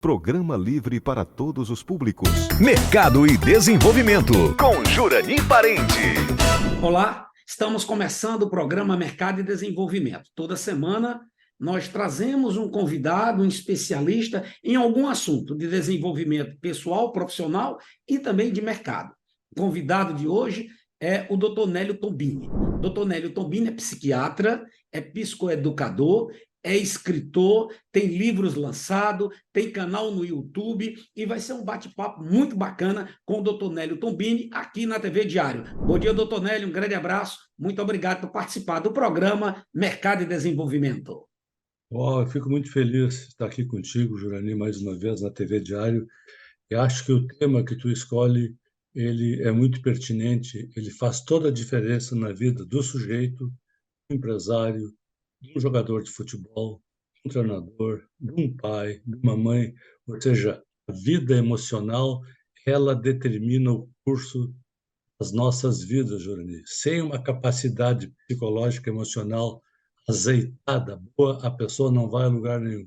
Programa livre para todos os públicos. Mercado e Desenvolvimento, com Jurani Parente. Olá, estamos começando o programa Mercado e Desenvolvimento. Toda semana nós trazemos um convidado, um especialista em algum assunto de desenvolvimento pessoal, profissional e também de mercado. O convidado de hoje é o Dr. Nélio Tombini. Dr. Nélio Tombini é psiquiatra, é psicoeducador, é escritor, tem livros lançados, tem canal no YouTube e vai ser um bate-papo muito bacana com o Dr. Nélio Tombini aqui na TV Diário. Bom dia, Dr. Nélio, um grande abraço, muito obrigado por participar do programa Mercado e Desenvolvimento. Eu fico muito feliz de estar aqui contigo, Jurani, mais uma vez na TV Diário. Eu acho que o tema que tu escolhe, ele é muito pertinente, ele faz toda a diferença na vida do sujeito, do empresário, de um jogador de futebol, de um treinador, de um pai, de uma mãe. Ou seja, a vida emocional, ela determina o curso das nossas vidas, Jurani. Sem uma capacidade psicológica, emocional azeitada, boa, a pessoa não vai a lugar nenhum.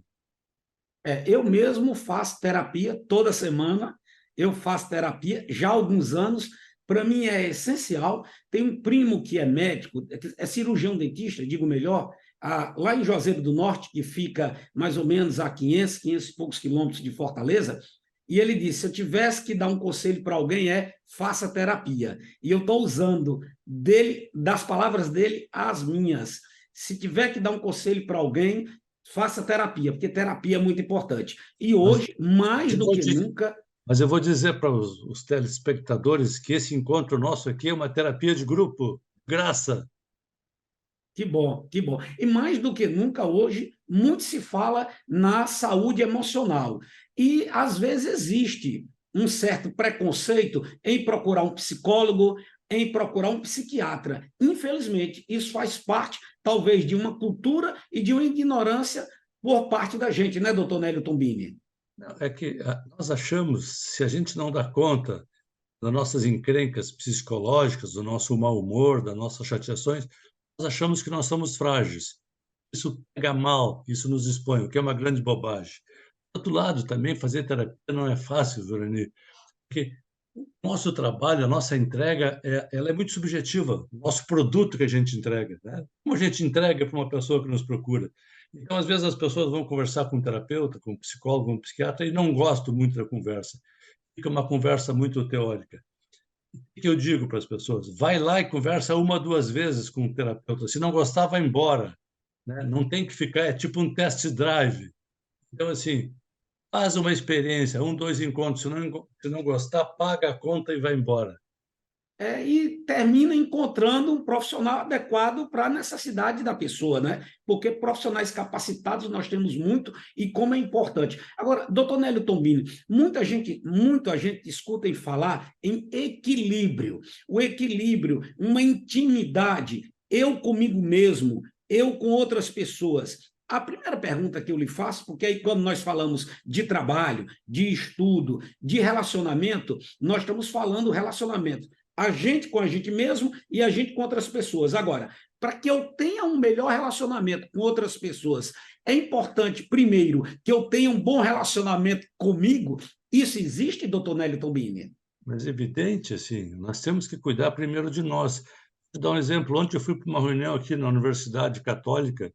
Eu mesmo faço terapia toda semana, eu faço terapia já há alguns anos, para mim é essencial. Tem um primo que é médico, é cirurgião dentista, digo melhor, lá em Juazeiro do Norte, que fica mais ou menos a 500 e poucos quilômetros de Fortaleza, e ele disse, se eu tivesse que dar um conselho para alguém faça terapia. E eu estou usando das palavras dele as minhas. Se tiver que dar um conselho para alguém, faça terapia, porque terapia é muito importante. E hoje, mais do que nunca... Mas eu vou dizer para os telespectadores que esse encontro nosso aqui é uma terapia de grupo. Graça! Que bom, que bom. E mais do que nunca hoje, muito se fala na saúde emocional. E, às vezes, existe um certo preconceito em procurar um psicólogo, em procurar um psiquiatra. Infelizmente, isso faz parte, talvez, de uma cultura e de uma ignorância por parte da gente, né, doutor Nélio Tombini? É que nós achamos, se a gente não dá conta das nossas encrencas psicológicas, do nosso mau humor, das nossas chateações, nós achamos que nós somos frágeis. Isso pega mal, isso nos expõe, o que é uma grande bobagem. Do outro lado, também, fazer terapia não é fácil, Verani, porque o nosso trabalho, a nossa entrega, ela é muito subjetiva, o nosso produto que a gente entrega, né? Como a gente entrega para uma pessoa que nos procura. Então, às vezes, as pessoas vão conversar com um terapeuta, com um psicólogo, com um psiquiatra, e não gostam muito da conversa. Fica uma conversa muito teórica. O que eu digo para as pessoas? Vai lá e conversa uma, duas vezes com o terapeuta. Se não gostar, vai embora, né? Não tem que ficar, é tipo um test drive. Então, assim, faz uma experiência, um, dois encontros. Se não gostar, paga a conta e vai embora. E termina encontrando um profissional adequado para a necessidade da pessoa, né? Porque profissionais capacitados nós temos muito e como é importante. Agora, doutor Nélio Tombini, muita gente escuta em falar em equilíbrio. O equilíbrio, uma intimidade, eu comigo mesmo, eu com outras pessoas. A primeira pergunta que eu lhe faço, porque aí quando nós falamos de trabalho, de estudo, de relacionamento, nós estamos falando relacionamento a gente com a gente mesmo e a gente com outras pessoas. Agora, para que eu tenha um melhor relacionamento com outras pessoas, é importante, primeiro, que eu tenha um bom relacionamento comigo. Isso existe, doutor Nélio Tombini? Mas é evidente, assim, nós temos que cuidar primeiro de nós. Vou dar um exemplo. Ontem eu fui para uma reunião aqui na Universidade Católica,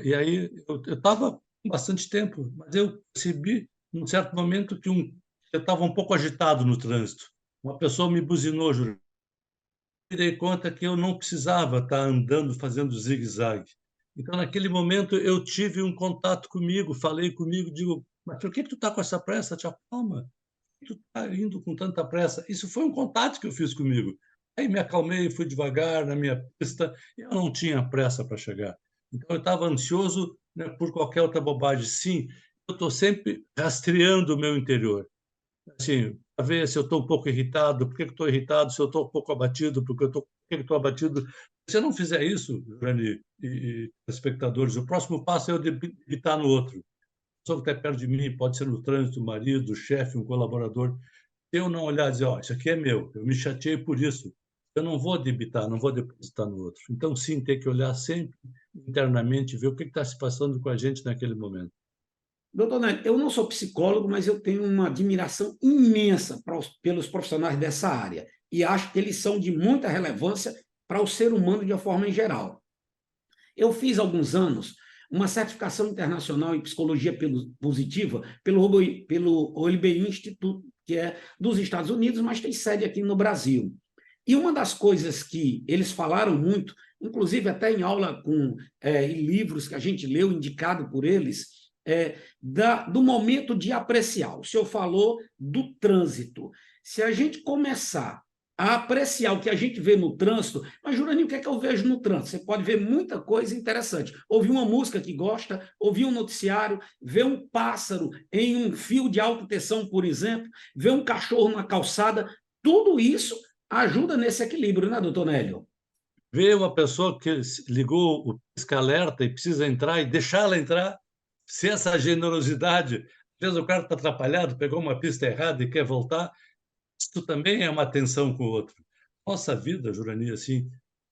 e aí eu estava com bastante tempo, mas eu percebi, num certo momento, que eu estava um pouco agitado no trânsito. Uma pessoa me buzinou, Júlio. Me dei conta que eu não precisava estar andando, fazendo zigue-zague. Então, naquele momento, eu tive um contato comigo, falei comigo, digo, mas por que tu está com essa pressa? Te acalma. Por que tu está indo com tanta pressa? Isso foi um contato que eu fiz comigo. Aí me acalmei, fui devagar na minha pista, e eu não tinha pressa para chegar. Então, eu estava ansioso, né, por qualquer outra bobagem. Sim, eu estou sempre rastreando o meu interior. Assim, para ver se eu estou um pouco irritado, por que estou irritado, se eu estou um pouco abatido, por que estou abatido. Se eu não fizer isso, Rani e espectadores, o próximo passo é eu debitar no outro. A pessoa que está perto de mim, pode ser no trânsito, o marido, o chefe, um colaborador. Eu não olhar e dizer, ó, isso aqui é meu, eu me chateei por isso. Eu não vou debitar, não vou depositar no outro. Então, sim, tem que olhar sempre internamente, ver o que está se passando com a gente naquele momento. Doutor Nélio, eu não sou psicólogo, mas eu tenho uma admiração imensa pelos profissionais dessa área e acho que eles são de muita relevância para o ser humano de uma forma em geral. Eu fiz há alguns anos uma certificação internacional em psicologia positiva pelo OLBI Instituto, que é dos Estados Unidos, mas tem sede aqui no Brasil. E uma das coisas que eles falaram muito, inclusive até em aula em livros que a gente leu, indicado por eles, do momento de apreciar. O senhor falou do trânsito. Se a gente começar a apreciar o que a gente vê no trânsito, mas, Juranil, o que é que eu vejo no trânsito? Você pode ver muita coisa interessante. Ouvir uma música que gosta, ouvir um noticiário, ver um pássaro em um fio de alta tensão, por exemplo, ver um cachorro na calçada, tudo isso ajuda nesse equilíbrio, né, doutor Nélio? Ver uma pessoa que ligou o pisca-alerta e precisa entrar e deixá-la entrar, se essa generosidade, às vezes o cara está atrapalhado, pegou uma pista errada e quer voltar, isso também é uma atenção com o outro. Nossa vida, Jurani, assim,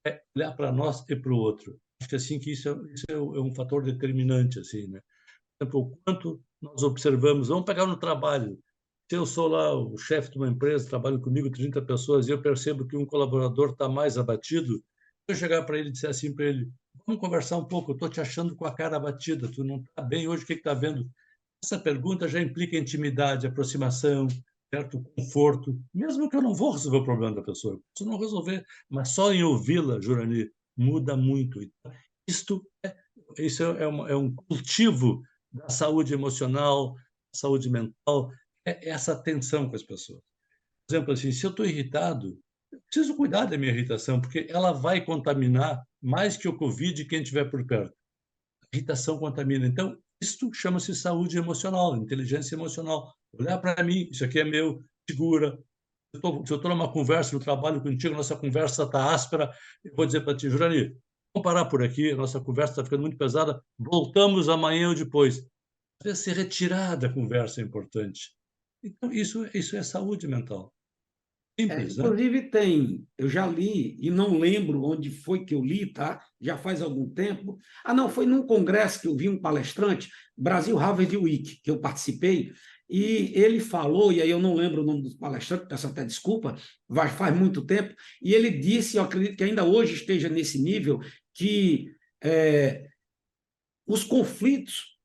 é olhar para nós e para o outro. Acho que assim que isso é um fator determinante, assim, né? Por exemplo, o quanto nós observamos, vamos pegar no trabalho. Se eu sou lá o chefe de uma empresa, trabalho comigo 30 pessoas, e eu percebo que um colaborador está mais abatido, eu chegar para ele e dizer assim para ele, vamos conversar um pouco, eu estou te achando com a cara abatida, tu não está bem hoje, o que está vendo? Essa pergunta já implica intimidade, aproximação, certo conforto, mesmo que eu não vou resolver o problema da pessoa, se não resolver, mas só em ouvi-la, Jurani, muda muito. Isto é um cultivo da saúde emocional, saúde mental, é essa atenção com as pessoas. Por exemplo, assim, se eu estou irritado, eu preciso cuidar da minha irritação, porque ela vai contaminar mais que o Covid quem estiver por perto. A irritação contamina. Então, isto chama-se saúde emocional, inteligência emocional. Olhar para mim, isso aqui é meu, segura. Se eu estou numa conversa no trabalho contigo, nossa conversa está áspera, eu vou dizer para ti, Jurani, vamos parar por aqui, a nossa conversa está ficando muito pesada, voltamos amanhã ou depois. Às vezes, se retirar da conversa é importante. Então, isso é saúde mental. Simples, né? Inclusive eu já li, e não lembro onde foi que eu li, tá? Já faz algum tempo. Ah, não, foi num congresso que eu vi um palestrante, Brasil Harvard Week, que eu participei, e ele falou, e aí eu não lembro o nome dos palestrantes, peço até desculpa, faz muito tempo, e ele disse, eu acredito que ainda hoje esteja nesse nível, que os conflitos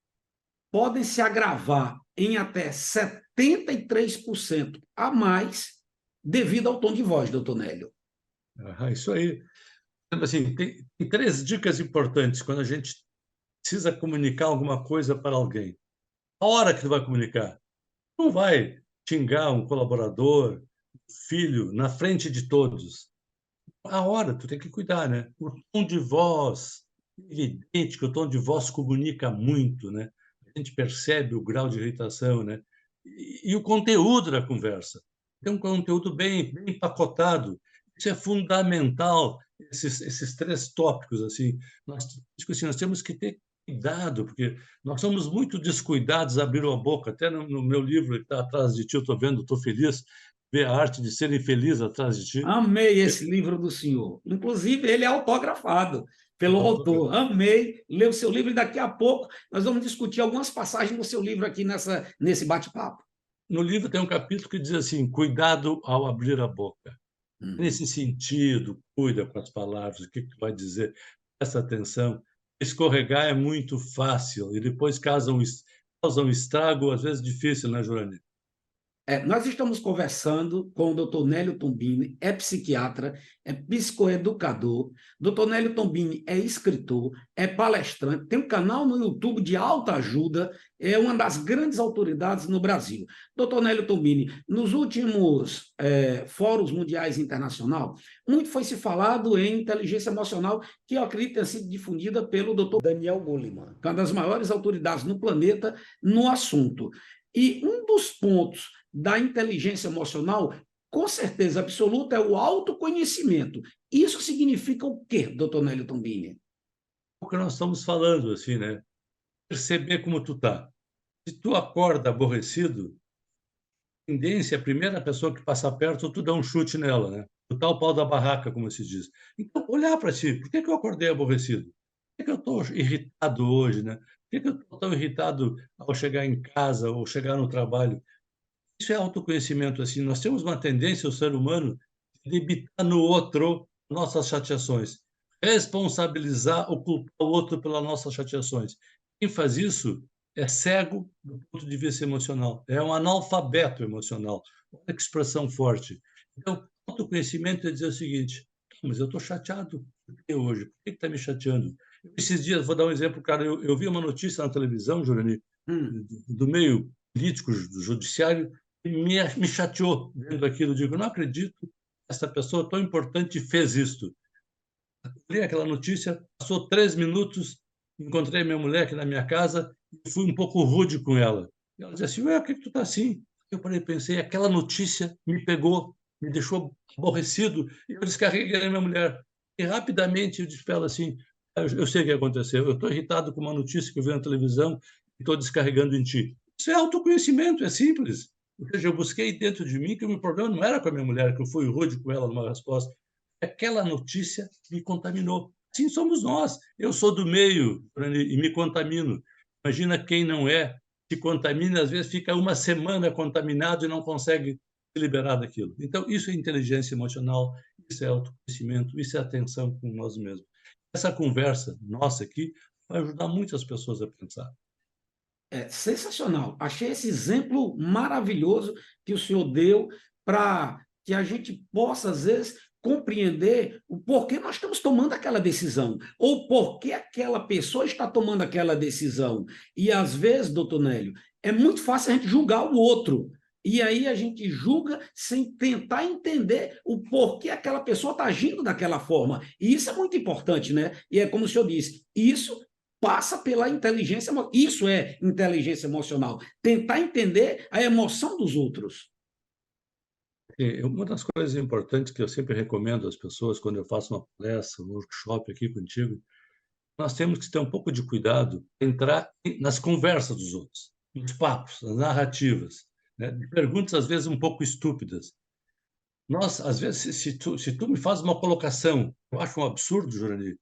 podem se agravar em até 73% a mais devido ao tom de voz, doutor Nélio. Isso aí. Assim, tem três dicas importantes quando a gente precisa comunicar alguma coisa para alguém. A hora que tu vai comunicar, não vai xingar um colaborador, filho, na frente de todos. A hora, tu tem que cuidar, né? O tom de voz, é evidente que o tom de voz comunica muito, né? A gente percebe o grau de irritação, né? E o conteúdo da conversa. Tem um conteúdo bem empacotado. Isso é fundamental, esses três tópicos, assim. Nós temos que ter cuidado, porque nós somos muito descuidados, abriram a boca. Até no meu livro, que está atrás de ti, eu estou vendo, estou feliz, ver a arte de ser infeliz atrás de ti. Amei esse livro do senhor. Inclusive, ele é autografado pelo autor. Amei ler o seu livro e daqui a pouco nós vamos discutir algumas passagens do seu livro aqui nesse bate-papo. No livro tem um capítulo que diz assim, cuidado ao abrir a boca. Nesse sentido, cuida com as palavras, o que tu vai dizer, presta atenção. Escorregar é muito fácil e depois causa um estrago, às vezes difícil, né, Jurani? Nós estamos conversando com o Dr. Nélio Tombini, é psiquiatra, é psicoeducador. Dr. Nélio Tombini é escritor, é palestrante, tem um canal no YouTube de autoajuda, é uma das grandes autoridades no Brasil. Dr. Nélio Tombini, nos últimos fóruns mundiais internacionais, muito foi se falado em inteligência emocional, que eu acredito ter sido difundida pelo Dr. Daniel Goleman, que é uma das maiores autoridades no planeta no assunto. E um dos pontos da inteligência emocional, com certeza absoluta, é o autoconhecimento. Isso significa o quê, doutor Nélio Tombini? O que nós estamos falando, assim, né? Perceber como tu tá. Se tu acorda aborrecido, a tendência, a primeira pessoa que passar perto, tu dá um chute nela, né? Tu tá o pau da barraca, como se diz. Então, olhar para si, por que eu acordei aborrecido? Por que eu estou irritado hoje, né? Por que eu estou tão irritado ao chegar em casa ou chegar no trabalho? Isso é autoconhecimento, assim. Nós temos uma tendência, o ser humano, de debitar no outro nossas chateações, responsabilizar ou culpar o outro pelas nossas chateações. Quem faz isso é cego do ponto de vista emocional, é um analfabeto emocional. Olha que expressão forte. Então, autoconhecimento é dizer o seguinte: mas eu estou chateado por que hoje? Por que está me chateando? Esses dias, vou dar um exemplo, cara, eu vi uma notícia na televisão, Jurani, Hum. do meio político, do judiciário, e me chateou vendo aquilo. Eu digo, não acredito que essa pessoa tão importante fez isto. Li aquela notícia, passou 3 minutos, encontrei minha mulher aqui na minha casa e fui um pouco rude com ela. E ela disse assim, ué, por que tu está assim? Eu parei, pensei, aquela notícia me pegou, me deixou aborrecido, e eu descarreguei na minha mulher. E rapidamente eu disse para ela assim, eu sei o que aconteceu, eu estou irritado com uma notícia que eu vi na televisão e estou descarregando em ti. Isso é autoconhecimento, é simples. Ou seja, eu busquei dentro de mim que o meu problema não era com a minha mulher, que eu fui rude com ela numa resposta. Aquela notícia me contaminou. Assim somos nós. Eu sou do meio e me contamino. Imagina quem não é, se contamina, às vezes fica uma semana contaminado e não consegue se liberar daquilo. Então, isso é inteligência emocional, isso é autoconhecimento, isso é atenção com nós mesmos. Essa conversa nossa aqui vai ajudar muitas pessoas a pensar. É sensacional. Achei esse exemplo maravilhoso que o senhor deu para que a gente possa, às vezes, compreender o porquê nós estamos tomando aquela decisão, ou porquê aquela pessoa está tomando aquela decisão. E, às vezes, doutor Nélio, é muito fácil a gente julgar o outro. E aí a gente julga sem tentar entender o porquê aquela pessoa está agindo daquela forma. E isso é muito importante, né? E é como o senhor disse, isso passa pela inteligência, isso é inteligência emocional, tentar entender a emoção dos outros. Uma das coisas importantes que eu sempre recomendo às pessoas quando eu faço uma palestra, um workshop aqui contigo, nós temos que ter um pouco de cuidado para entrar nas conversas dos outros, nos papos, nas narrativas, né? Perguntas às vezes um pouco estúpidas. Nós, às vezes, se tu me faz uma colocação, eu acho um absurdo, Jurani,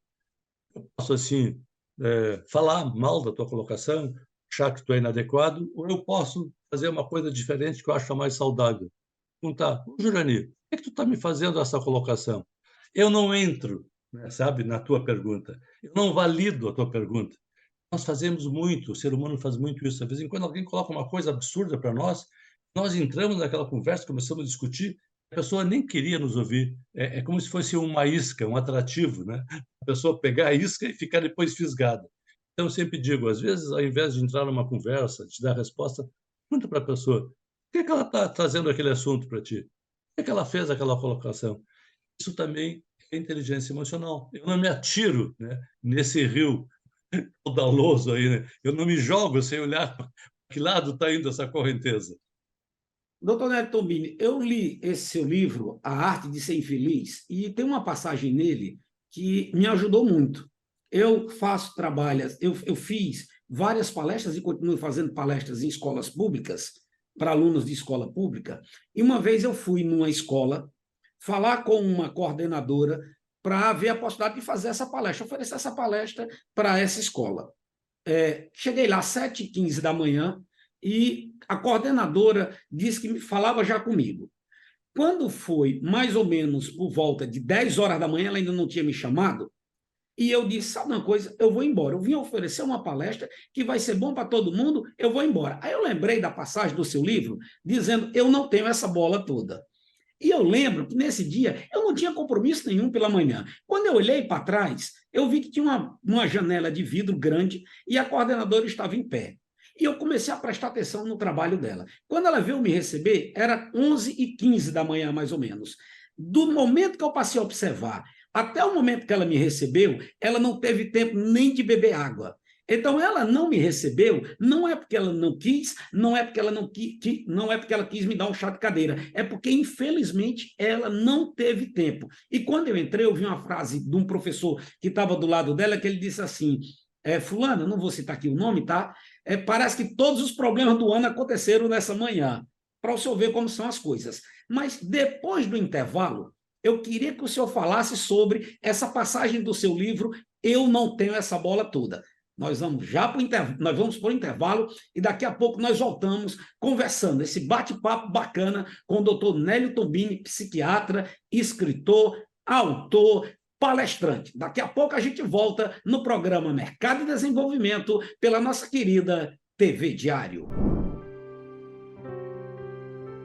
eu posso assim falar mal da tua colocação, achar que tu é inadequado, ou eu posso fazer uma coisa diferente que eu acho mais saudável. Perguntar, Jurani, por que tu está me fazendo essa colocação? Eu não entro, né, sabe, na tua pergunta. Eu não valido a tua pergunta. Nós fazemos muito, o ser humano faz muito isso. De vez em quando alguém coloca uma coisa absurda para nós entramos naquela conversa, começamos a discutir, a pessoa nem queria nos ouvir. É como se fosse uma isca, um atrativo, né? A pessoa pegar a isca e ficar depois fisgada. Então, eu sempre digo, às vezes, ao invés de entrar numa conversa, de dar resposta, pergunta para a pessoa, por que ela está trazendo aquele assunto para ti? Por que ela fez aquela colocação? Isso também é inteligência emocional. Eu não me atiro, né, nesse rio caudaloso aí, né? Eu não me jogo sem olhar para que lado está indo essa correnteza. Doutor Neto Tombini, eu li esse seu livro, A Arte de Ser Infeliz, e tem uma passagem nele que me ajudou muito. Eu faço trabalhos, eu fiz várias palestras e continuo fazendo palestras em escolas públicas, para alunos de escola pública, e uma vez eu fui numa escola falar com uma coordenadora para ver a possibilidade de fazer essa palestra, oferecer essa palestra para essa escola. Cheguei lá às 7h15 da manhã e a coordenadora disse que falava já comigo. Quando foi mais ou menos por volta de 10 horas da manhã, ela ainda não tinha me chamado, e eu disse, sabe uma coisa, eu vou embora. Eu vim oferecer uma palestra que vai ser bom para todo mundo, eu vou embora. Aí eu lembrei da passagem do seu livro, dizendo, eu não tenho essa bola toda. E eu lembro que nesse dia eu não tinha compromisso nenhum pela manhã. Quando eu olhei para trás, eu vi que tinha uma janela de vidro grande e a coordenadora estava em pé. E eu comecei a prestar atenção no trabalho dela. Quando ela veio me receber, era 11h15 da manhã, mais ou menos. Do momento que eu passei a observar até o momento que ela me recebeu, ela não teve tempo nem de beber água. Então, ela não me recebeu, não é porque ela não quis, não é porque ela não é porque ela quis me dar um chá de cadeira, é porque, infelizmente, ela não teve tempo. E quando eu entrei, eu vi uma frase de um professor que estava do lado dela, que ele disse assim, fulano, não vou citar aqui o nome, tá? Parece que todos os problemas do ano aconteceram nessa manhã, para o senhor ver como são as coisas. Mas, depois do intervalo, eu queria que o senhor falasse sobre essa passagem do seu livro, Eu Não Tenho Essa Bola Toda. Nós vamos já para o intervalo, nós vamos para o intervalo e daqui a pouco nós voltamos conversando, esse bate-papo bacana com o doutor Nélio Tombini, psiquiatra, escritor, autor, palestrante. Daqui a pouco a gente volta no programa Mercado e Desenvolvimento pela nossa querida TV Diário.